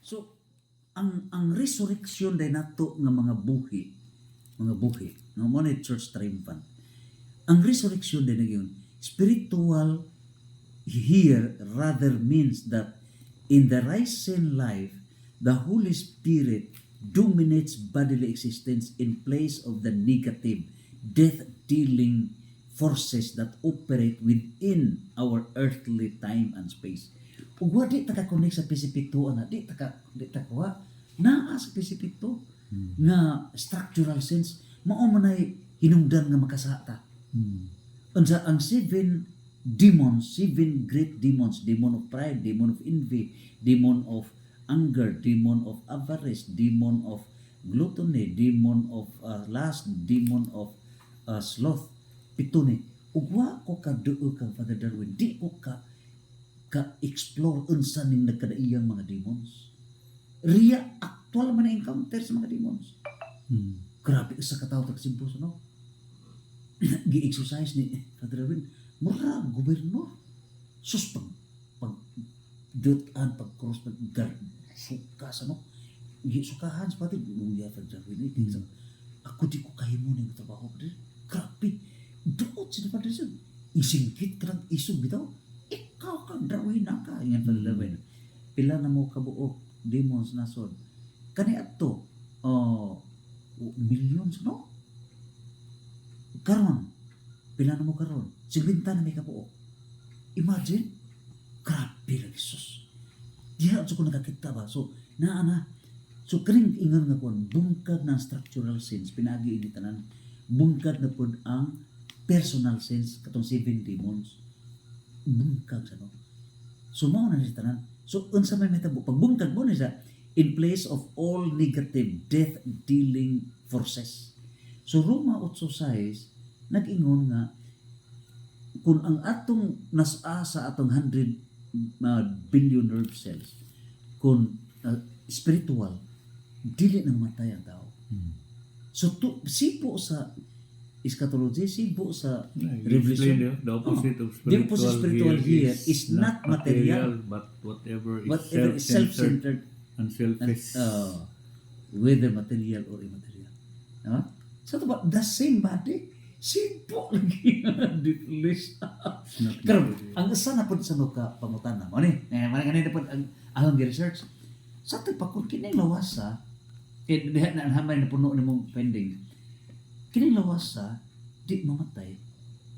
So ang resurrection day nato nga mga buhi no mo ni church triumphant. Ang resurrection day na yun, spiritual here rather means that in the risen life, the Holy Spirit dominates bodily existence in place of the negative, death-dealing forces that operate within our earthly time and space. Ug wa di ta ka-connect sa specific to ana, di ta kuha naa sa specific to nga structural sense mao man ay hinungdan nga makasata. Unsa ang seven great demons, demon of pride, demon of envy, demon of anger, demon of avarice, demon of gluttony, demon of lust, demon of sloth. Pito ni. Ug wa ko kaduo kang Father Darwin, di ko ka-explore unsa ning nagkadaiyang mga demons. Riya actual man na encounter sa mga demons. Grabe sa katawo ta simple no. Gi-exercise ni Father Darwin, mura gobyerno. Sus pag dutan pag-cross pag-guard suka sa no. Sukahan sa pati luya Father Darwin ni ako di ko kahimo ning trabaho pero grabe duot si Father Darwin. Isingkit ka lang isog bitaw. Ikaw kang Darwin na ka. Yan Father Darwin. Pila na mo kabuok demons nasod. Kani ato millions no? Karon pila na mo karon? 50 na may kabuok. Imagine, grabe lang Jesus. Diha sa ko nakakita ba? So, so kaning ingon nga kon bungkag ng structural sense, pinagi ini tanan, bungkag na pod ang personal sense, katong 7 demons. Bungkag sa no? So, mao na ni tanan. So, unsa may metabo? Pagbungkag mo na siya, in place of all negative, death-dealing forces. So, Roma 8:6, nag-ingon nga, kung ang atong nasa sa atong 100 billion nerve cells, kung spiritual, dili nang matay ang tao. So, sipo sa eschatology, sipo sa revelation, the opposite of the opposite spiritual here is not material, but whatever is self-centered and selfish. Whether material or immaterial. So, the same body, simple lagi difference. Karon ang isa na pud sa ka pangutana mo ni kanina pud ang ahong research sa to pa kun kini lawasa diha na hamay na puno nimong pending kini lawasa di mamatay